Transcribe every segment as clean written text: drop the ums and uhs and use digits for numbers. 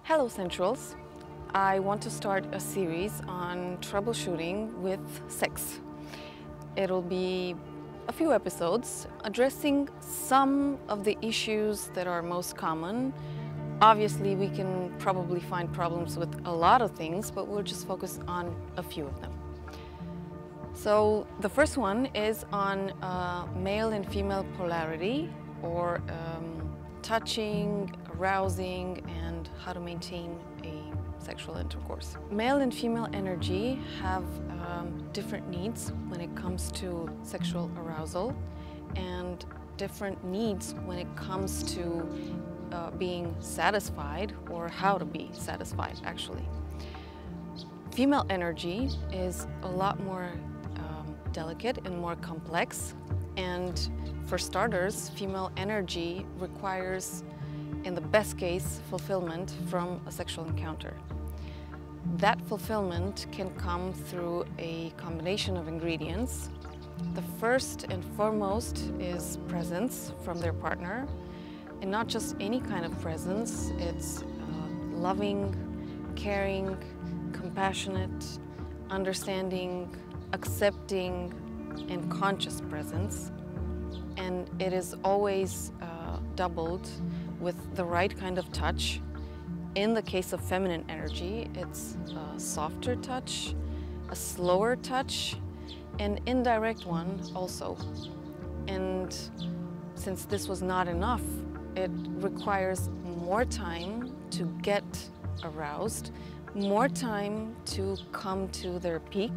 Hello Centrals! I want to start a series on troubleshooting with sex. It'll be a few episodes addressing some of the issues that are most common. Obviously, we can probably find problems with a lot of things, but we'll just focus on a few of them. So the first one is on male and female polarity, or touching, arousing, and how to maintain a sexual intercourse. Male and female energy have different needs when it comes to sexual arousal, and different needs when it comes to being satisfied, or how to be satisfied, actually. Female energy is a lot more delicate and more complex, and for starters, female energy requires, in the best case, fulfillment from a sexual encounter. That fulfillment can come through a combination of ingredients. The first and foremost is presence from their partner, and not just any kind of presence. It's loving, caring, compassionate, understanding, accepting, and conscious presence. And it is always doubled with the right kind of touch. In the case of feminine energy, it's a softer touch, a slower touch, an indirect one also. And since this was not enough, it requires more time to get aroused, more time to come to their peak,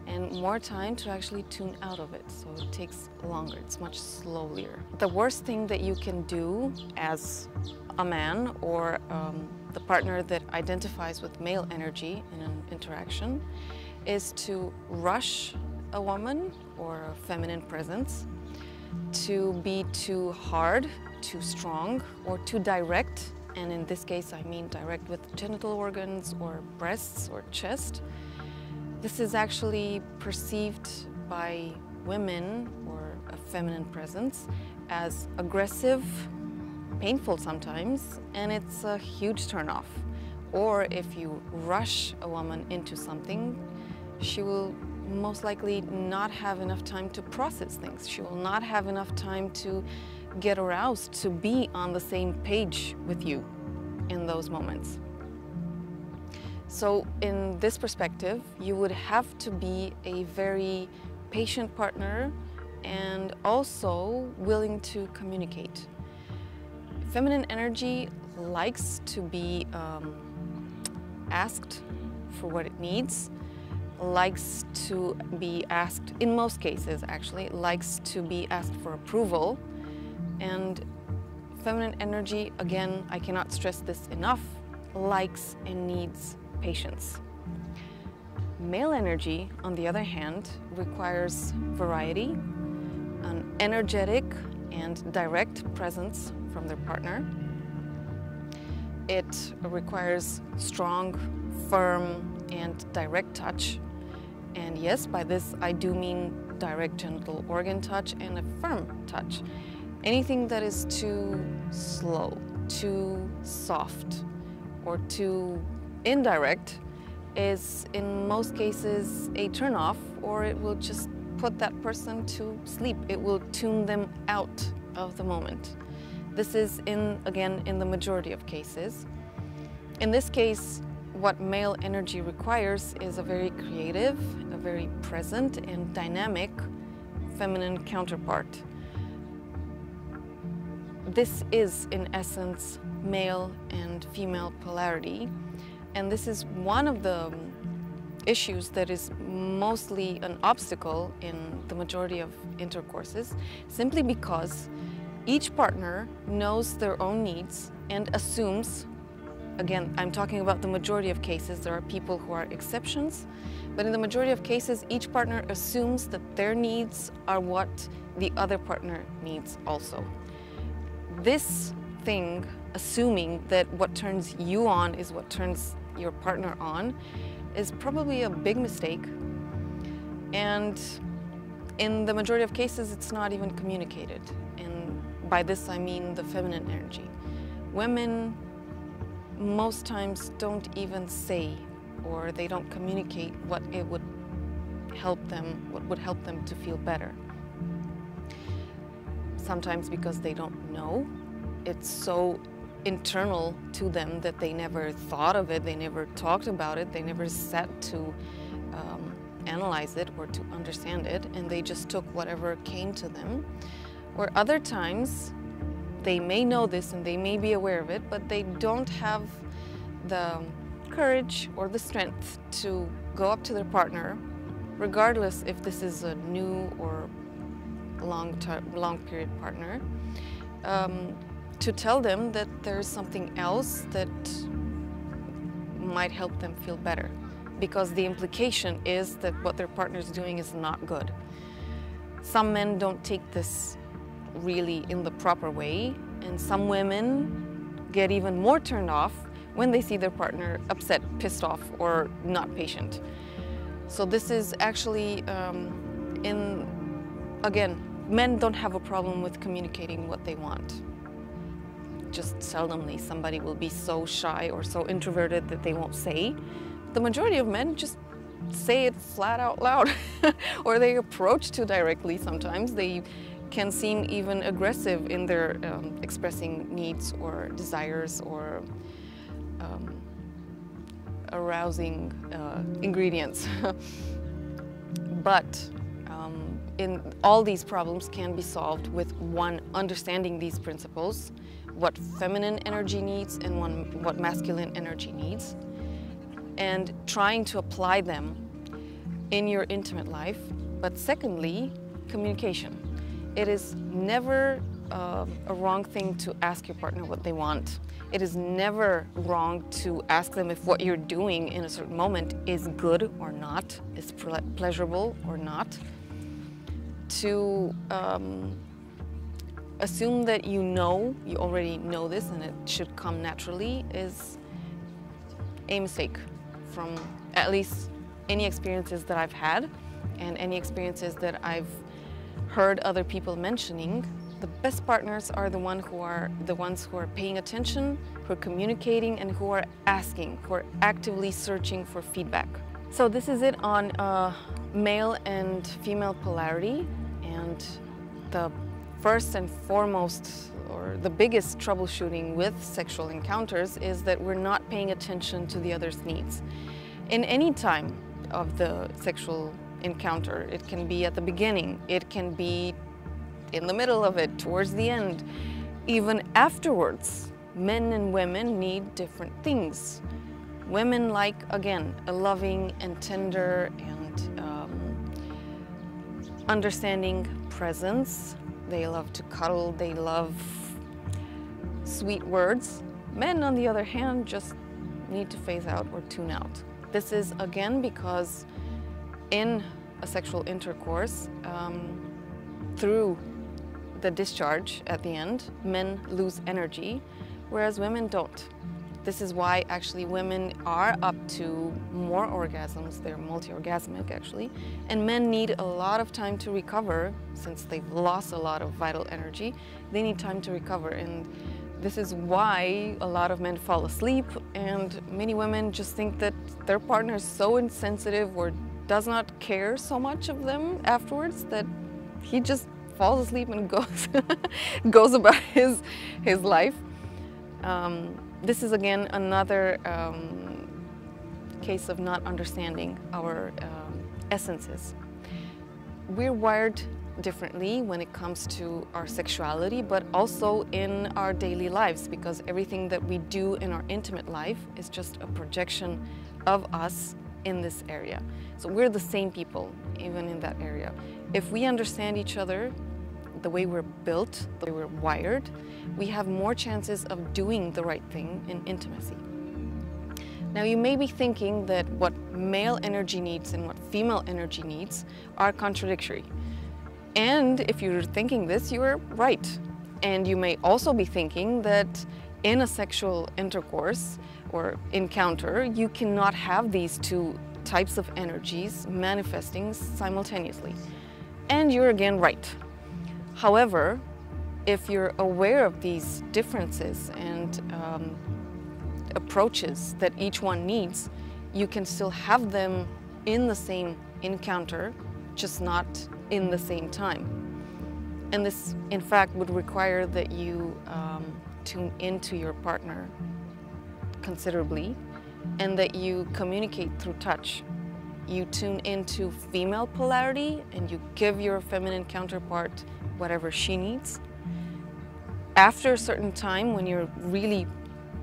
and more time to actually tune out of it. So it takes longer, it's much slower. The worst thing that you can do as a man or the partner that identifies with male energy in an interaction is to rush a woman or a feminine presence, to be too hard, too strong, or too direct. And in this case, I mean direct with genital organs or breasts or chest. This is actually perceived by women, or a feminine presence, as aggressive, painful sometimes, and it's a huge turnoff. Or if you rush a woman into something, she will most likely not have enough time to process things. She will not have enough time to get aroused, to be on the same page with you in those moments. So in this perspective, you would have to be a very patient partner and also willing to communicate. Feminine energy likes to be asked for what it needs, likes to be asked, in most cases actually, likes to be asked for approval. And feminine energy, again, I cannot stress this enough, likes and needs patience. Male energy, on the other hand, requires variety, an energetic and direct presence from their partner. It requires strong, firm, and direct touch. And yes, by this I do mean direct genital organ touch and a firm touch. Anything that is too slow, too soft, or too indirect is in most cases a turn-off, or it will just put that person to sleep. It will tune them out of the moment. This is, again, in the majority of cases. In this case, what male energy requires is a very creative, a very present and dynamic feminine counterpart. This is, in essence, male and female polarity. And this is one of the issues that is mostly an obstacle in the majority of intercourses, simply because each partner knows their own needs and assumes, again, I'm talking about the majority of cases, there are people who are exceptions, but in the majority of cases, each partner assumes that their needs are what the other partner needs also. This thing, assuming that what turns you on is what turns your partner on, is probably a big mistake. And in the majority of cases, it's not even communicated. And by this, I mean the feminine energy. Women most times don't even say, or they don't communicate what would help them to feel better. Sometimes because they don't know. It's so internal to them that they never thought of it, they never talked about it, they never sat to analyze it or to understand it, and they just took whatever came to them. Or other times, they may know this and they may be aware of it, but they don't have the courage or the strength to go up to their partner, regardless if this is a new or long period partner, to tell them that there's something else that might help them feel better, because the implication is that what their partner is doing is not good. Some men don't take this really in the proper way, and some women get even more turned off when they see their partner upset, pissed off, or not patient. So this is actually, again, men don't have a problem with communicating what they want. Just seldomly somebody will be so shy or so introverted that they won't say. The majority of men just say it flat out loud, or they approach too directly sometimes. They can seem even aggressive in their expressing needs or desires or arousing ingredients. But in all these problems can be solved with one, understanding these principles, what feminine energy needs and what masculine energy needs, and trying to apply them in your intimate life. But secondly, communication. It is never a wrong thing to ask your partner what they want. It is never wrong to ask them if what you're doing in a certain moment is good or not, is pleasurable or not. To assume that you already know this and it should come naturally is a mistake from at least any experiences that I've had and any experiences that I've heard other people mentioning. The best partners are the ones who are paying attention, who are communicating, and who are asking, who are actively searching for feedback. So this is it on male and female polarity, and the first and foremost, or the biggest troubleshooting with sexual encounters is that we're not paying attention to the other's needs. In any time of the sexual encounter, it can be at the beginning, it can be in the middle of it, towards the end, even afterwards. Men and women need different things. Women like, again, a loving and tender and understanding presence. They love to cuddle, they love sweet words. Men, on the other hand, just need to phase out or tune out. This is, again, because in a sexual intercourse, through the discharge at the end, men lose energy, whereas women don't. This is why actually women are up to more orgasms, they're multi-orgasmic actually, and men need a lot of time to recover. Since they've lost a lot of vital energy, they need time to recover, and this is why a lot of men fall asleep, and many women just think that their partner is so insensitive or does not care so much of them afterwards that he just falls asleep and goes about his life. This is again another case of not understanding our essences. We're wired differently when it comes to our sexuality, but also in our daily lives, because everything that we do in our intimate life is just a projection of us in this area. So we're the same people, even in that area. If we understand each other, the way we're built, the way we're wired, we have more chances of doing the right thing in intimacy. Now you may be thinking that what male energy needs and what female energy needs are contradictory. And if you're thinking this, you are right. And you may also be thinking that in a sexual intercourse or encounter, you cannot have these two types of energies manifesting simultaneously. And you're again right. However, if you're aware of these differences and approaches that each one needs, you can still have them in the same encounter, just not in the same time. And this, in fact, would require that you tune into your partner considerably and that you communicate through touch. You tune into female polarity and you give your feminine counterpart whatever she needs. After a certain time, when you're really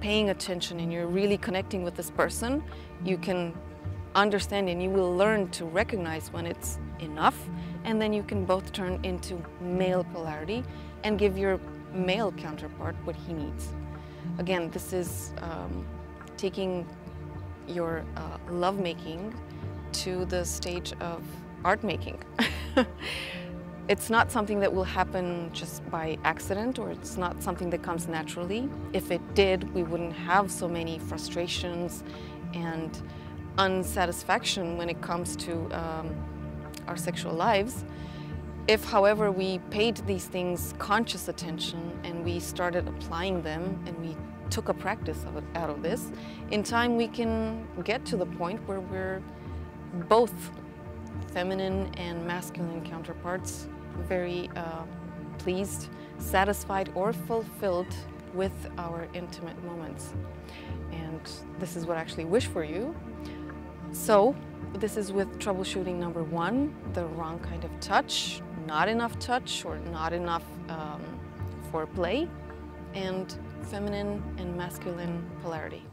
paying attention and you're really connecting with this person, you can understand and you will learn to recognize when it's enough, and then you can both turn into male polarity and give your male counterpart what he needs. Again, this is taking your lovemaking to the stage of art making. It's not something that will happen just by accident, or it's not something that comes naturally. If it did, we wouldn't have so many frustrations and unsatisfaction when it comes to our sexual lives. If, however, we paid these things conscious attention and we started applying them and we took a practice out of this, in time we can get to the point where we're both feminine and masculine counterparts very pleased, satisfied, or fulfilled with our intimate moments. And this is what I actually wish for you. So this is with troubleshooting number 1, the wrong kind of touch, not enough touch or not enough foreplay, and feminine and masculine polarity.